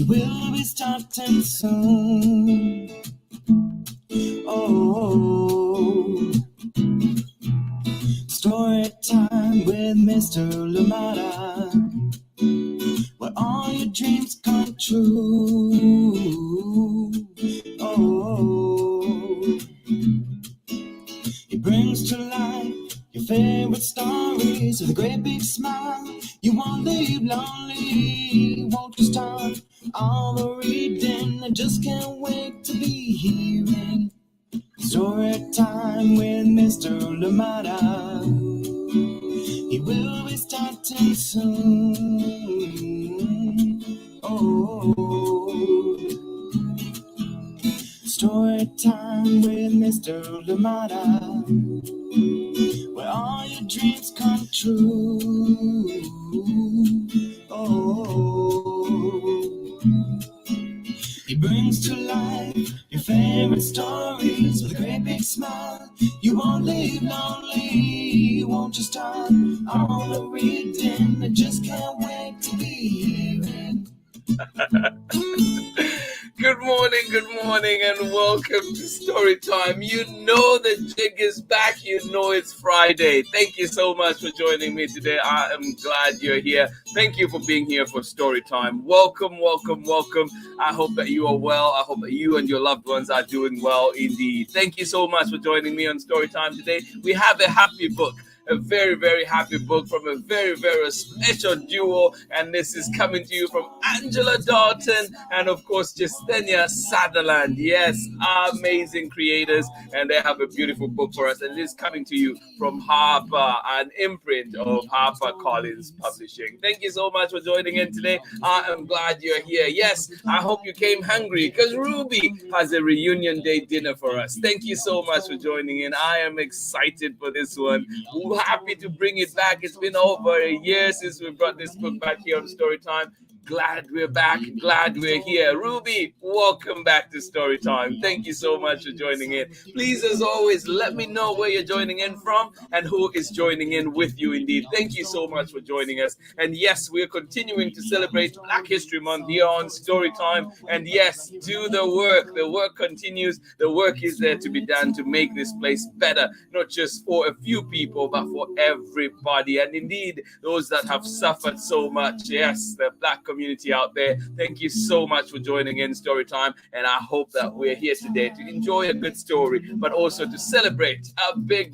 will be starting soon. Oh, story time with Mr. Limata, where all your dreams come true. Oh, he brings to life your favorite stories with a great big smile. You won't leave lonely, won't you start all the reading? I just can't wait to be hearing story time with Mr. Limata. He will be starting soon. Oh, story time with Mr. Limata, where all your dreams come true. Oh, he brings to life your favorite stories with a great big smile. You won't leave lonely, won't you start all the reading? I just can't wait to be hearing. Good morning, and welcome to Storytime. You know the jig is back. You know it's Friday. Thank you so much for joining me today. I am glad you're here. Thank you for being here for Storytime. Welcome, welcome, welcome. I hope that you are well. I hope that you and your loved ones are doing well indeed. Thank you so much for joining me on Storytime today. We have a happy book. A very, very happy book from a very, very special duo. And this is coming to you from Angela Dalton and, of course, Jestenia Southerland. Yes, amazing creators. And they have a beautiful book for us. And it is coming to you from Harper, an imprint of HarperCollinsPublishers. Thank you so much for joining in today. I am glad you're here. Yes, I hope you came hungry because Ruby has a reunion day dinner for us. Thank you so much for joining in. I am excited for this one. Happy to bring it back. It's been over a year since we brought this book back here on Storytime. Glad we're back. Glad we're here. Ruby, welcome back to Storytime. Thank you so much for joining in. Please, as always, let me know where you're joining in from and who is joining in with you indeed. Thank you so much for joining us. And yes, we're continuing to celebrate Black History Month here on Storytime. And yes, do the work. The work continues. The work is there to be done to make this place better, not just for a few people, but for everybody. And indeed, those that have suffered so much. Yes, the Black community out there. Thank you so much for joining in Storytime, and I hope that we're here today to enjoy a good story, but also to celebrate a big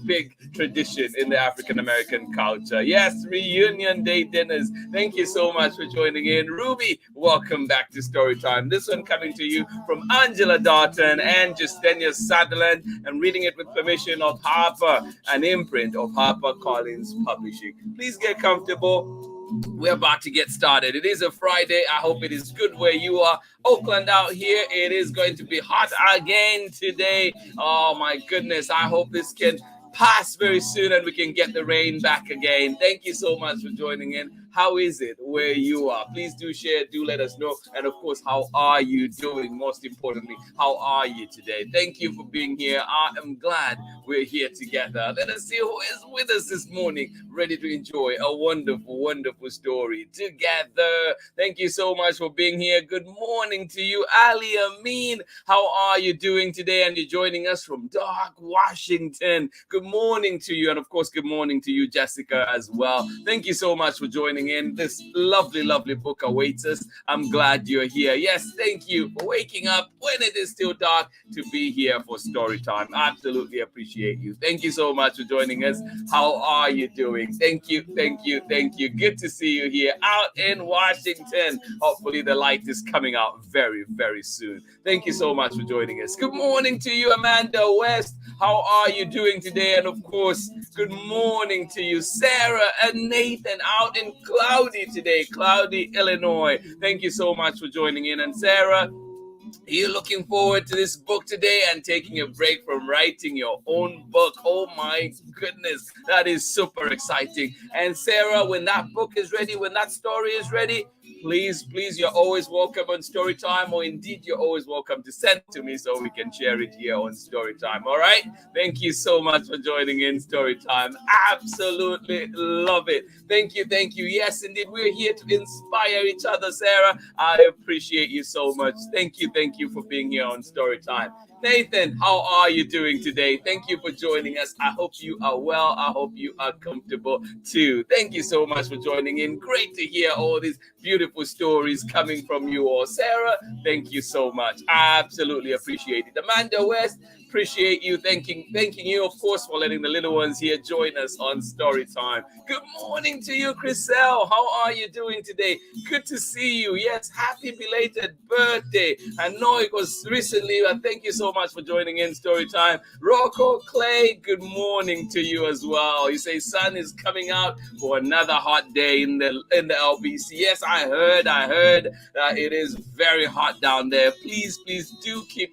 tradition in the African American culture. Yes, reunion day dinners. Thank you so much for joining in. Ruby, welcome back to Storytime. This one coming to you from Angela Dalton and Jestenia Southerland, and reading it with permission of Harper, an imprint of HarperCollinsPublishers. Please get comfortable. We're about to get started. It is a Friday. I hope it is good where you are. Oakland out here, it is going to be hot again today. Oh my goodness. I hope this can pass very soon and we can get the rain back again. Thank you so much for joining in. How is it where you are? Please do share, do let us know. And of course, how are you doing? Most importantly, how are you today? Thank you for being here. I am glad we're here together. Let us see who is with us this morning, ready to enjoy a wonderful, wonderful story together. Thank you so much for being here. Good morning to you, Ali Amin. How are you doing today? And you're joining us from dark Washington. Good morning to you. And of course, good morning to you, Jessica, as well. Thank you so much for joining in. This lovely book awaits us. I'm glad you're here. Yes, thank you for waking up when it is still dark to be here for Storytime. Absolutely appreciate you. Thank you so much for joining us. How are you doing? Thank you. Good to see you here out in Washington. Hopefully the light is coming out very soon. Thank you so much for joining us. Good morning to you, Amanda West. How are you doing today? And of course, good morning to you, Sarah and Nathan out in Cloudy today, Cloudy, Illinois. Thank you so much for joining in. And Sarah, you're looking forward to this book today and taking a break from writing your own book. Oh my goodness, that is super exciting. And Sarah, when that book is ready, when that story is ready, please, you're always welcome on Storytime, or indeed you're always welcome to send to me so we can share it here on Storytime. All right. Thank you so much for joining in Storytime. Absolutely love it. Thank you. Yes, indeed. We're here to inspire each other, Sarah. I appreciate you so much. Thank you for being here on Storytime. Nathan, how are you doing today? Thank you for joining us. I hope you are well. I hope you are comfortable too. Thank you so much for joining in. Great to hear all these beautiful stories coming from you all. Sarah, thank you so much. I absolutely appreciate it. Amanda West, appreciate you. Thanking you, of course, for letting the little ones here join us on Story Time. Good morning to you, Chriselle. How are you doing today? Good to see you. Yes, happy belated birthday. I know it was recently, but thank you so much for joining in Story Time. Rocco Clay, good morning to you as well. You say sun is coming out for another hot day in the LBC. Yes, I heard that it is very hot down there. Please do keep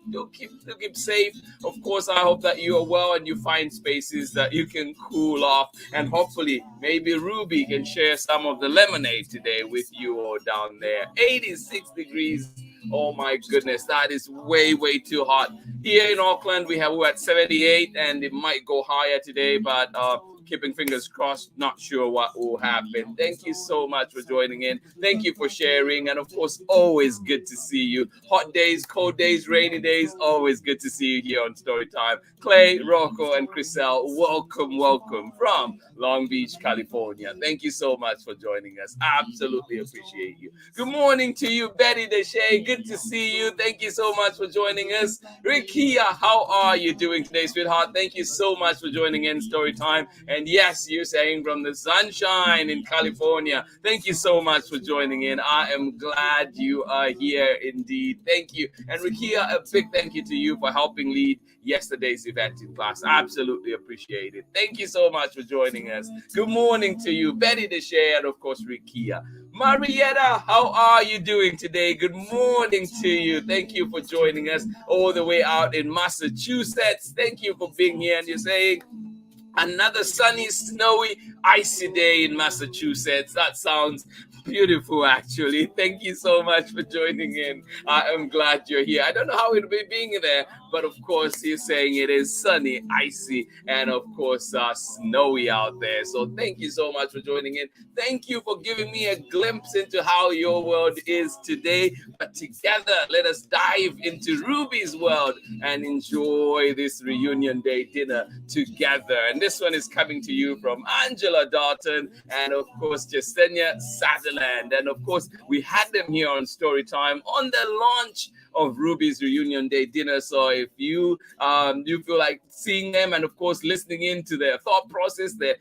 safe. Of course, I hope that you are well and you find spaces that you can cool off, and hopefully maybe Ruby can share some of the lemonade today with you all down there. 86 degrees. Oh my goodness, that is way too hot. Here in Auckland, we're at 78, and it might go higher today, but keeping fingers crossed, not sure what will happen. Thank you so much for joining in. Thank you for sharing, and of course, always good to see you. Hot days, cold days, rainy days, always good to see you here on Storytime. Clay, Rocco, and Chriselle, welcome from Long Beach, California. Thank you so much for joining us. Absolutely appreciate you. Good morning to you, Betty Deshay. Good to see you. Thank you so much for joining us. Rikia, how are you doing today, sweetheart? Thank you so much for joining in Storytime. And yes, you're saying from the sunshine in California. Thank you so much for joining in. I am glad you are here indeed. Thank you. And Rikia, a big thank you to you for helping lead yesterday's event in class. Absolutely appreciate it. Thank you so much for joining us. Good morning to you, Betty Deshay, and of course, Rikia. Marietta, how are you doing today? Good morning to you. Thank you for joining us all the way out in Massachusetts. Thank you for being here. And you're saying, another sunny, snowy, icy day in Massachusetts. That sounds beautiful, actually. Thank you so much for joining in. I am glad you're here. I don't know how it'll be being there, but of course, you're saying it is sunny, icy, and of course, snowy out there. So thank you so much for joining in. Thank you for giving me a glimpse into how your world is today. But together, let us dive into Ruby's world and enjoy this reunion day dinner together. And this one is coming to you from Angela Dalton and, of course, Jestenia Southerland. And, of course, we had them here on Storytime on the launch of Ruby's reunion day dinner. So if you feel like seeing them and, of course, listening into their thought process, their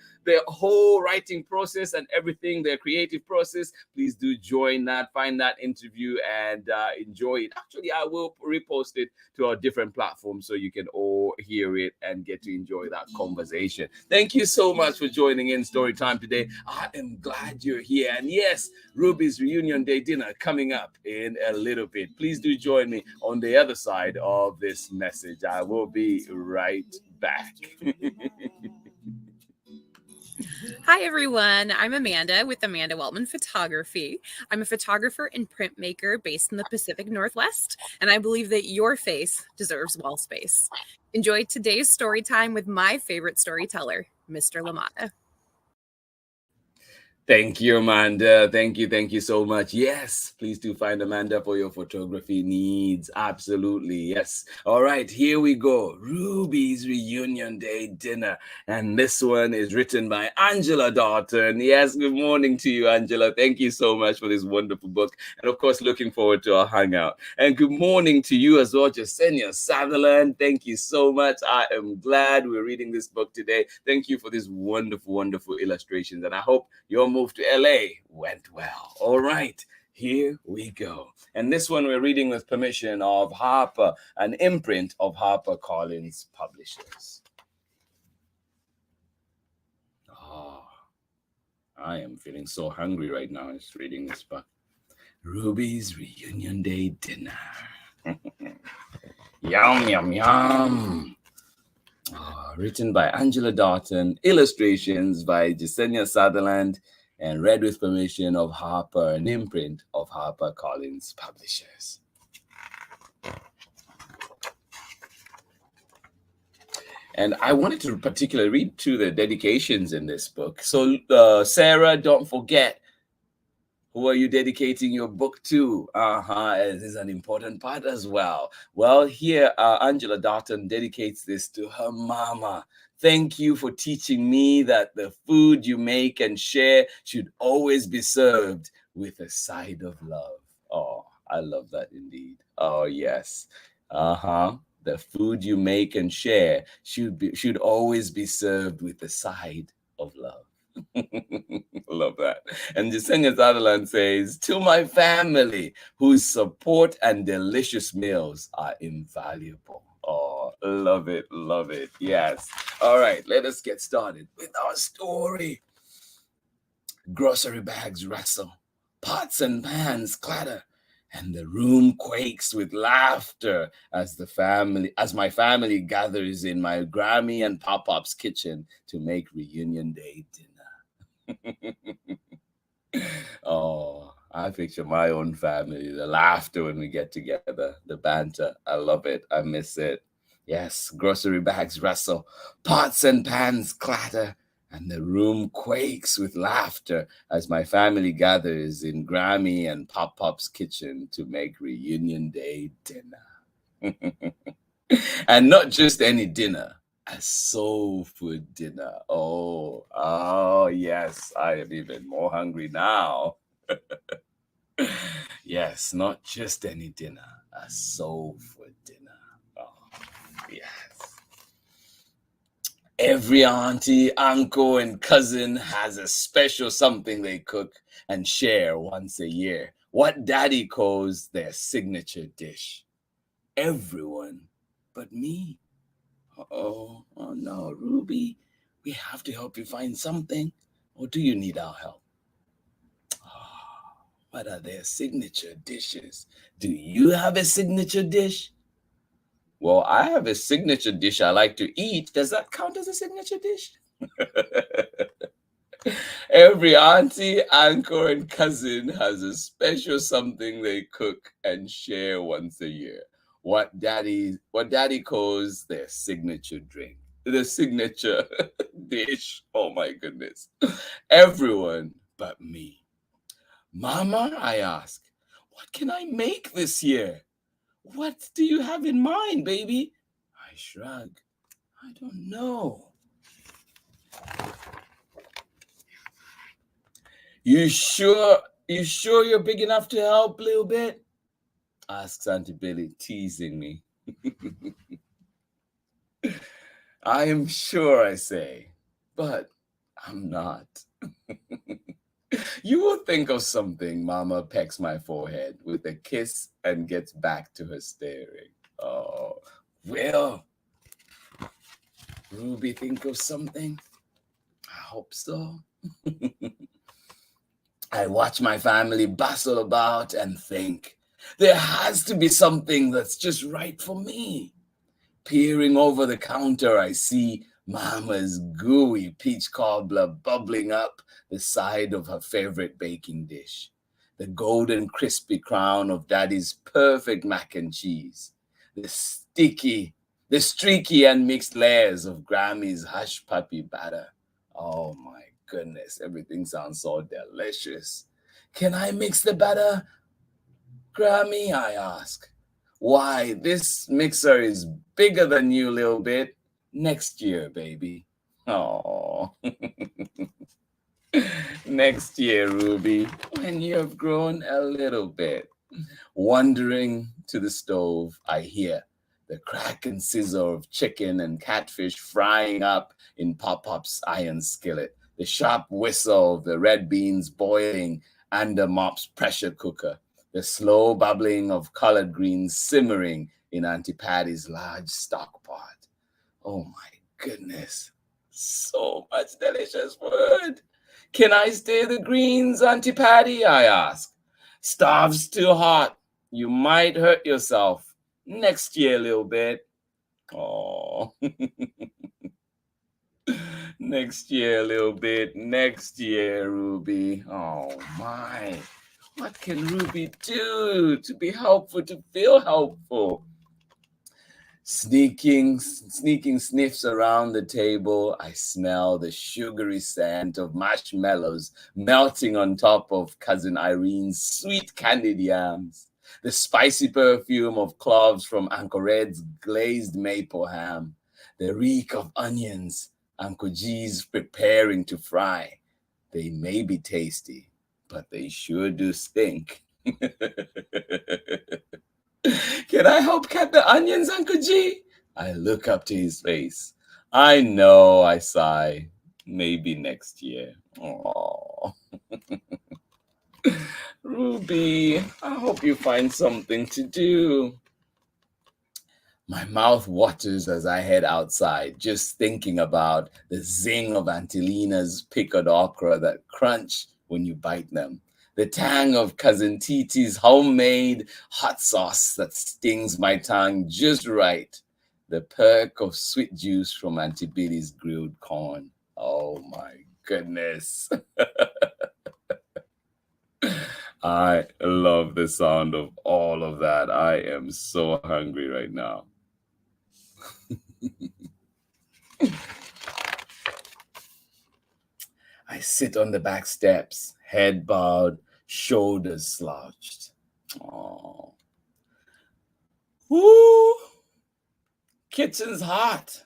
whole writing process and everything, their creative process, please do join that, find that interview and enjoy it. Actually, I will repost it to our different platforms so you can all hear it and get to enjoy that conversation. Thank you so much for joining in Storytime today. I am glad you're here. And yes, Ruby's reunion day dinner coming up in a little bit. Please do join me on the other side of this message. I will be right back. Hi, everyone. I'm Amanda with Amanda Weltman Photography. I'm a photographer and printmaker based in the Pacific Northwest, and I believe that your face deserves wall space. Enjoy today's story time with my favorite storyteller, Mr. Limata. Thank you, Amanda. Thank you so much. Yes, please do find Amanda for your photography needs. Absolutely, yes. All right, here we go. Ruby's reunion day dinner. And this one is written by Angela Dalton. Yes, good morning to you, Angela. Thank you so much for this wonderful book. And of course, looking forward to our hangout. And good morning to you as well, Jestenia Southerland. Thank you so much. I am glad we're reading this book today. Thank you for these wonderful illustrations. And I hope your move to LA went well. All right, here we go. And this one we're reading with permission of Harper, an imprint of HarperCollinsPublishers. Oh, I am feeling so hungry right now just reading this book. Ruby's reunion day dinner. Yum. Oh, written by Angela Dalton, illustrations by Jestenia Southerland, and read with permission of Harper, an imprint of HarperCollinsPublishers. And I wanted to particularly read through the dedications in this book. So, Sarah, don't forget, who are you dedicating your book to? This is an important part as well. Well, here, Angela Dalton dedicates this to her mama. Thank you for teaching me that the food you make and share should always be served with a side of love. Oh, I love that indeed. Oh, yes. The food you make and share should always be served with a side of love. Love that. And Jestenia Southerland says, to my family, whose support and delicious meals are invaluable. Oh, love it, love it. Yes. All right, let us get started with our story. Grocery bags rustle, pots and pans clatter, and the room quakes with laughter as my family gathers in my Grammy and Pop-Pop's kitchen to make reunion day dinner. Oh, I picture my own family, the laughter when we get together, the banter. I love it. I miss it. Yes, grocery bags rustle, pots and pans clatter, and the room quakes with laughter as my family gathers in Grammy and Pop-Pop's kitchen to make reunion day dinner. And not just any dinner, a soul food dinner. Oh, yes, I am even more hungry now. Yes, not just any dinner, a soul food dinner. Oh, yes. Every auntie, uncle, and cousin has a special something they cook and share once a year. What Daddy calls their signature dish. Everyone but me. Oh no, Ruby, we have to help you find something. Or do you need our help? Oh, what are their signature dishes? Do you have a signature dish? Well, I have a signature dish I like to eat. Does that count as a signature dish? Every auntie, uncle, and cousin has a special something they cook and share once a year. What daddy calls their signature drink, the signature dish. Oh my goodness. Everyone but me. Mama, I ask, what can I make this year? What do you have in mind, baby? I shrug. I don't know. You sure you're big enough to help a little bit? Asks Auntie Billy, teasing me. I am sure, I say, but I'm not. You will think of something. Mama pecks my forehead with a kiss and gets back to her staring. Oh, will Ruby think of something? I hope so. I watch my family bustle about and think, there has to be something that's just right for me. Peering over the counter, I see Mama's gooey peach cobbler bubbling up the side of her favorite baking dish, the golden crispy crown of Daddy's perfect mac and cheese, the streaky and mixed layers of Grammy's hush puppy batter. Oh my goodness, everything sounds so delicious. Can I mix the batter, Grammy? I ask. Why, this mixer is bigger than you, little bit. Next year, baby. Oh, next year, Ruby, when you have grown a little bit. Wandering to the stove, I hear the crack and sizzle of chicken and catfish frying up in Pop-Pop's iron skillet, the sharp whistle of the red beans boiling under Mop's pressure cooker, the slow bubbling of collard greens simmering in Auntie Patty's large stock pot. Oh my goodness, so much delicious food. Can I stir the greens, Auntie Patty? I ask. Stove's too hot. You might hurt yourself. Next year, little bit. Oh. Next year, a little bit. Next year, Ruby. Oh my. What can Ruby do to be helpful, to feel helpful? Sneaking sniffs around the table, I smell the sugary scent of marshmallows melting on top of Cousin Irene's sweet candied yams, the spicy perfume of cloves from Uncle Red's glazed maple ham, the reek of onions Uncle G's preparing to fry. They may be tasty, but they sure do stink. Can I help cut the onions, Uncle G? I look up to his face. I know, I sigh. Maybe next year. Aww. Ruby, I hope you find something to do. My mouth waters as I head outside, just thinking about the zing of Auntie Lena's pickled okra that crunch when you bite them. The tang of Cousin Titi's homemade hot sauce that stings my tongue just right. The perk of sweet juice from Auntie Billy's grilled corn. Oh my goodness. I love the sound of all of that. I am so hungry right now. I sit on the back steps, head bowed, shoulders slouched. Oh. Woo! Kitchen's hot,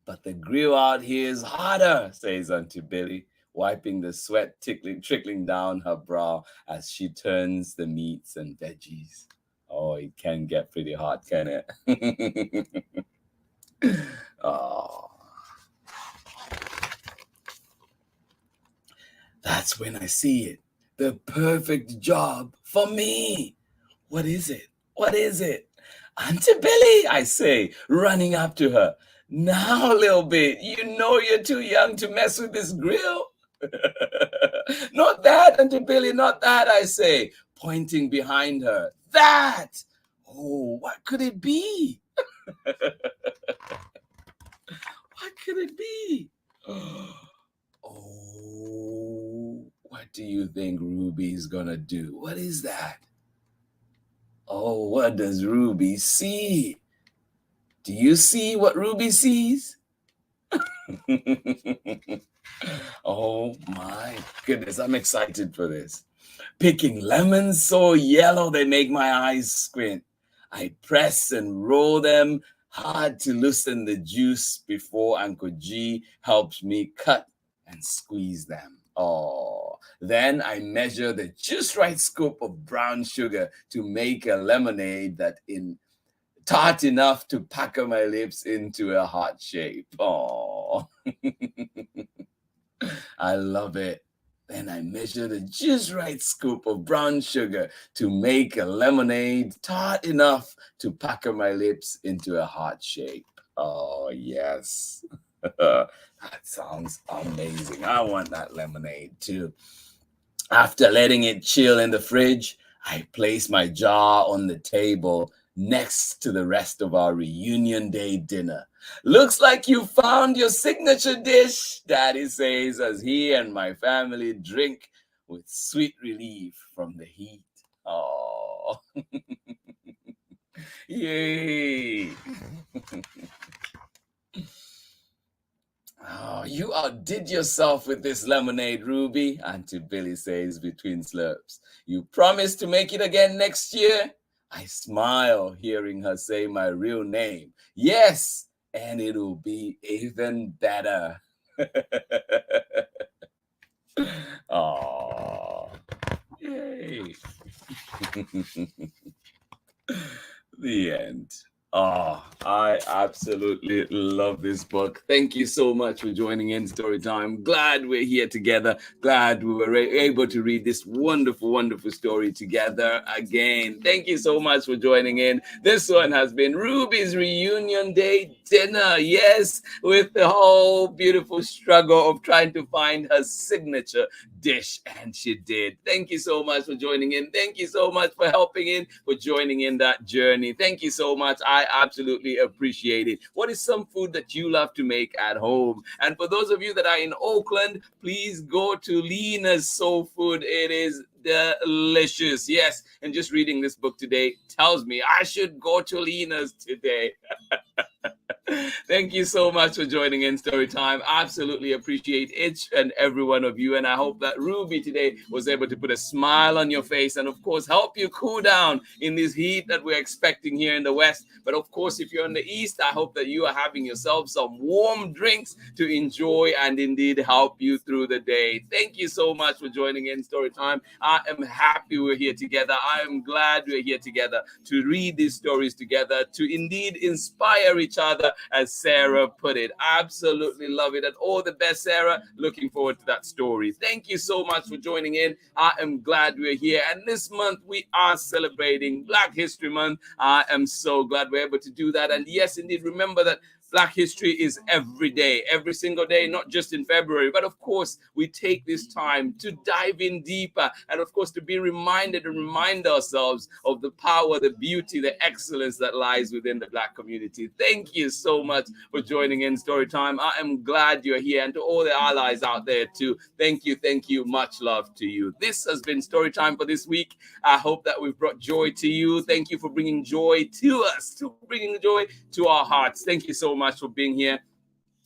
but the grill out here is hotter, says Auntie Billy, wiping the sweat trickling down her brow as she turns the meats and veggies. Oh, it can get pretty hot, can it? Oh. That's when I see it. The perfect job for me. What is it? What is it? Auntie Billy, I say, running up to her. Now, little bit, you know you're too young to mess with this grill. Not that, Auntie Billy, not that, I say, pointing behind her. That! Oh, what could it be? What could it be? Oh, what do you think Ruby's gonna do? What is that? Oh, what does Ruby see? Do you see what Ruby sees? Oh my goodness, I'm excited for this. Picking lemons so yellow they make my eyes squint. I press and roll them hard to loosen the juice before Uncle G helps me cut and squeeze them. Oh, then I measure the just right scoop of brown sugar to make a lemonade that in tart enough to pucker my lips into a heart shape. Oh, I love it. Then I measure the just right scoop of brown sugar to make a lemonade tart enough to pucker my lips into a heart shape. Oh, yes. That sounds amazing. I want that lemonade too. After letting it chill in the fridge, I place my jar on the table next to the rest of our reunion day dinner. Looks like you found your signature dish, Daddy says as he and my family drink with sweet relief from the heat. Oh, yay. Oh, you outdid yourself with this lemonade, Ruby, Auntie Billy says between slurps. You promise to make it again next year? I smile, hearing her say my real name. Yes, and it'll be even better. Oh, yay. The end. Oh, I absolutely love this book. Thank you so much for joining in Storytime. Glad we're here together. Glad we were able to read this wonderful, wonderful story together again. Thank you so much for joining in. This one has been Ruby's Reunion Day Dinner. Yes, with the whole beautiful struggle of trying to find her signature dish, and she did. Thank you so much for joining in. Thank you so much for helping in, for joining in that journey. Thank you so much. I absolutely Absolutely appreciate it. What is some food that you love to make at home? And for those of you that are in Oakland, please go to Lena's Soul Food. It is delicious. Yes, and just reading this book today tells me I should go to Lena's today. Thank you so much for joining in Storytime. Absolutely appreciate each and every one of you. And I hope that Ruby today was able to put a smile on your face and, of course, help you cool down in this heat that we're expecting here in the West. But, of course, if you're in the East, I hope that you are having yourself some warm drinks to enjoy and indeed help you through the day. Thank you so much for joining in Storytime. I am happy we're here together. I am glad we're here together to read these stories together, to indeed inspire each other, as Sarah put it. Absolutely love it. And all the best, Sarah. Looking forward to that story. Thank you so much for joining in. I am glad we're here. And this month we are celebrating Black History Month. I am so glad we're able to do that. And yes, indeed, remember that Black history is every day, every single day, not just in February. But of course, we take this time to dive in deeper and, of course, to be reminded and remind ourselves of the power, the beauty, the excellence that lies within the Black community. Thank you so much for joining in Storytime. I am glad you're here. And to all the allies out there, too, thank you, thank you. Much love to you. This has been Storytime for this week. I hope that we've brought joy to you. Thank you for bringing joy to us, to bringing joy to our hearts. Thank you so much for being here.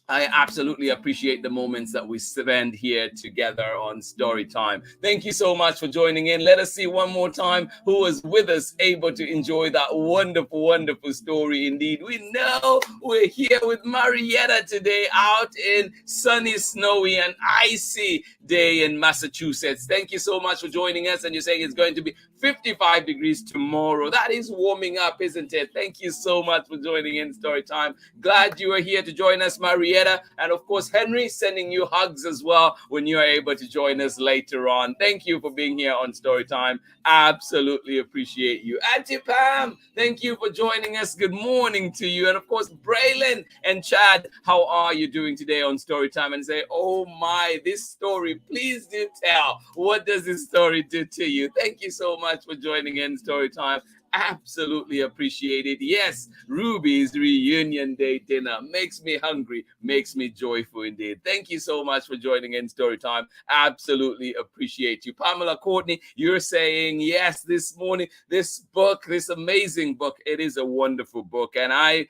I absolutely appreciate the moments that we spend here together on Storytime. Thank you so much for joining in. Let us see one more time who was with us, able to enjoy that wonderful, wonderful story indeed. We know we're here with Marietta today, out in sunny, snowy, and icy day in Massachusetts. Thank you so much for joining us. And you're saying it's going to be 55 degrees tomorrow. That is warming up, isn't it? Thank you so much for joining in Storytime. Glad you are here to join us, Marietta. And of course, Henry, sending you hugs as well when you are able to join us later on. Thank you for being here on Storytime. Absolutely appreciate you. Auntie Pam, thank you for joining us. Good morning to you. And of course, Braylon and Chad, how are you doing today on Storytime? And say, oh my, this story, please do tell. What does this story do to you? Thank you so much for joining in Storytime. Absolutely appreciate it. Yes, Ruby's reunion day dinner makes me hungry, makes me joyful indeed. Thank you so much for joining in Storytime. Absolutely appreciate you. Pamela Courtney, you're saying yes this morning. This book, this amazing book, it is a wonderful book, and I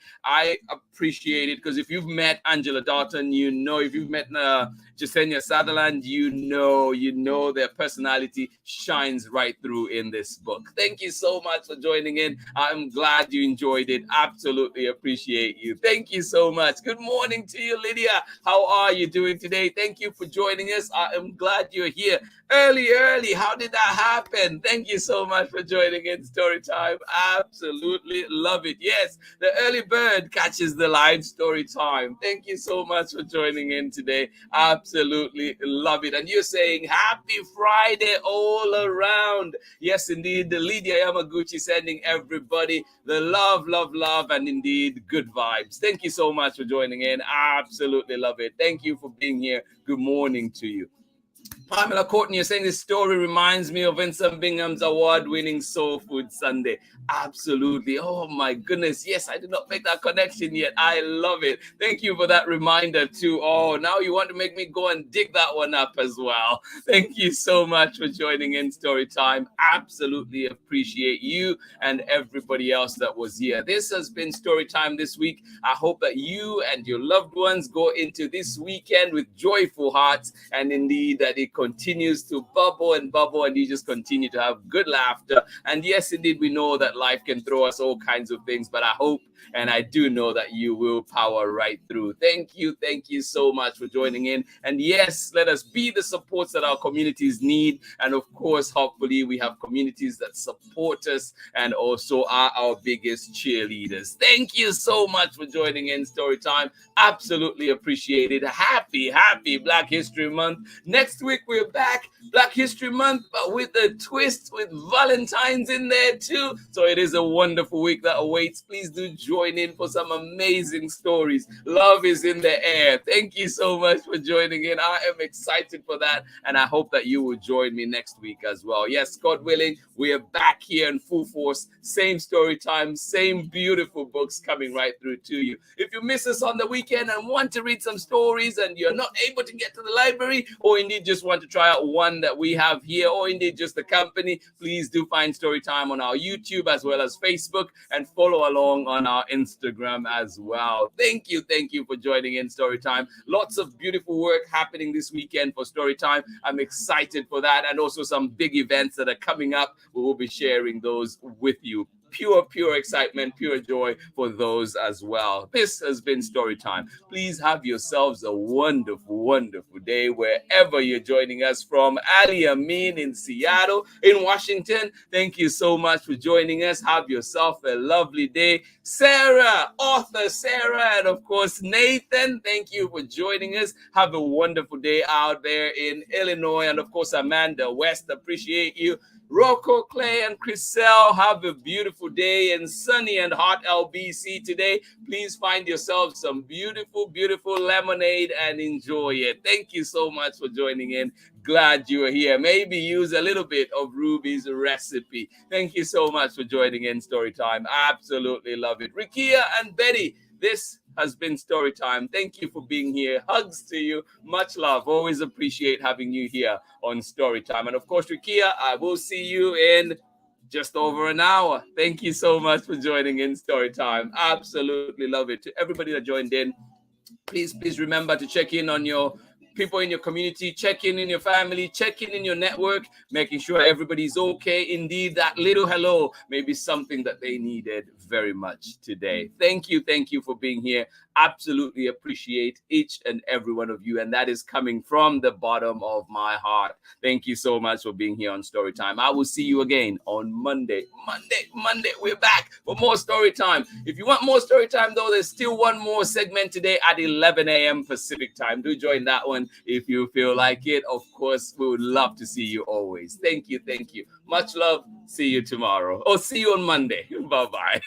appreciate it because if you've met Angela Dalton, you know. If you've met Jestenia Southerland, you know their personality shines right through in this book. Thank you so much for joining in. I'm glad you enjoyed it. Absolutely appreciate you. Thank you so much. Good morning to you, Lydia. How are you doing today? Thank you for joining us. I am glad you're here. Early. How did that happen? Thank you so much for joining in Storytime. Absolutely love it. Yes, the early bird catches the live story time. Thank you so much for joining in today. Absolutely love it. And you're saying happy Friday all around. Yes, indeed. Lydia Yamaguchi sending everybody the love, and indeed good vibes. Thank you so much for joining in. Absolutely love it. Thank you for being here. Good morning to you. Pamela Courtney, you're saying this story reminds me of Vincent Bingham's award-winning Soul Food Sunday. Absolutely. Oh, my goodness. Yes, I did not make that connection yet. I love it. Thank you for that reminder, too. Oh, now you want to make me go and dig that one up as well. Thank you so much for joining in Storytime. Absolutely appreciate you and everybody else that was here. This has been Storytime this week. I hope that you and your loved ones go into this weekend with joyful hearts, and indeed that it continues to bubble and you just continue to have good laughter. And yes, indeed, we know that life can throw us all kinds of things, but I hope and I do know that you will power right through. Thank you so much for joining in. And yes, let us be the supports that our communities need. And of course, hopefully we have communities that support us and also are our biggest cheerleaders. Thank you so much for joining in Storytime. Absolutely appreciate it. Happy Black History Month. Next week, We're back. Black History Month, but with a twist, with Valentine's in there too. So it is a wonderful week that awaits. Please do join in for some amazing stories. Love is in the air. Thank you so much for joining in. I am excited for that, and I hope that you will join me next week as well. Yes, God willing, we are back here in full force. Same story time, same beautiful books coming right through to you. If you miss us on the weekend and want to read some stories and you're not able to get to the library, or indeed just want to try out one that we have here, or indeed just the company, please do find Storytime on our YouTube as well as Facebook, and follow along on our Instagram as well. Thank you for joining in Storytime. Lots of beautiful work happening this weekend for Storytime. I'm excited for that, and also some big events that are coming up. We will be sharing those with you. Pure excitement, pure joy for those as well. This has been Storytime. Please have yourselves a wonderful day wherever you're joining us from. Ali Amin in Seattle, in Washington, thank you so much for joining us. Have yourself a lovely day. Sarah, author Sarah, and of course Nathan, thank you for joining us. Have a wonderful day out there in Illinois, and of course Amanda West, appreciate you. Rocco, Clay, and Chriselle, have a beautiful day in sunny and hot LBC today. Please find yourself some beautiful lemonade and enjoy it. Thank you so much for joining in. Glad you are here. Maybe use a little bit of Ruby's recipe. Thank you so much for joining in Storytime. Absolutely love it. Rikia and Betty, this has been Storytime. Thank you for being here. Hugs to you. Much love. Always appreciate having you here on Storytime. And of course, Rikia, I will see you in just over an hour. Thank you so much for joining in Storytime. Absolutely love it. To everybody that joined in, please remember to check in on your people in your community, check in your family, check in your network, making sure everybody's okay. Indeed, that little hello may be something that they needed very much today. Thank you for being here. Absolutely appreciate each and every one of you, and that is coming from the bottom of my heart. Thank you so much for being here on Storytime. I will see you again on Monday. Monday, we're back for more Storytime. If you want more Storytime, though, there's still one more segment today at 11 a.m. Pacific time. Do join that one if you feel like it. Of course, we would love to see you always. Thank you. Much love. See you tomorrow. Or see you on Monday. Bye-bye.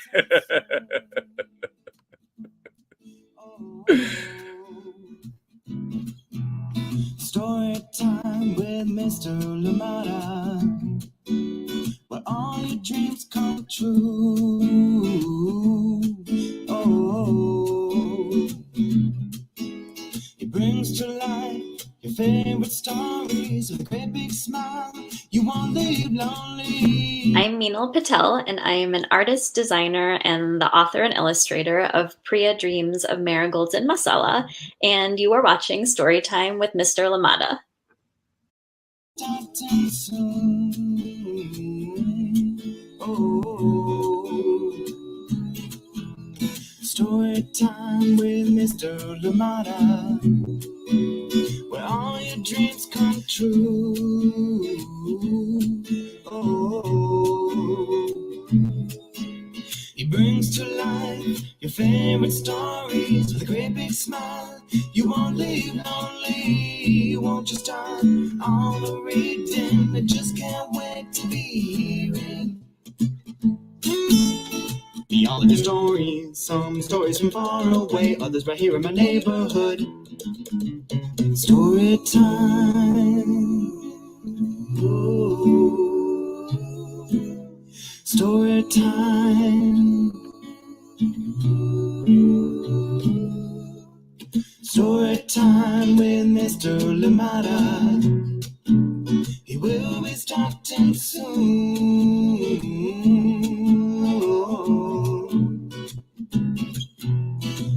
Story time with Mr. Limata, where all your dreams come true. Oh, he brings to life your favorite stories with a great big smile. You won't leave lonely. I'm Meenal Patel, and I am an artist, designer, and the author and illustrator of Priya Dreams of Marigolds and Masala, and you are watching Storytime with Mr. Limata. Story time with Mr. Limata, where all your dreams come true. Oh, he brings to life your favorite stories with a great big smile. You won't leave lonely, won't you start all the reading? I just can't wait to be hearing all of your stories. Some stories from far away, others right here in my neighborhood. Story time. Ooh. Story time. Story time with Mr. Limata. He will be starting soon.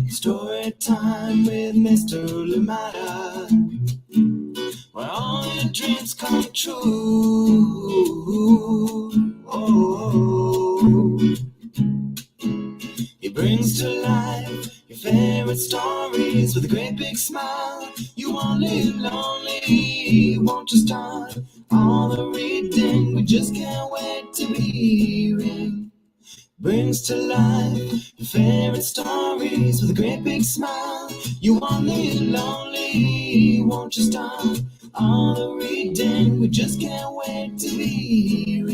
Story time with Mr. Limata, where all your dreams come true. Oh, he brings to life your favorite stories with a great big smile. You won't live lonely, won't you start all the reading? We just can't wait to be hearing. Brings to life your favorite stories with a great big smile. You won't live lonely, won't you start all the reading. We just can't wait to be here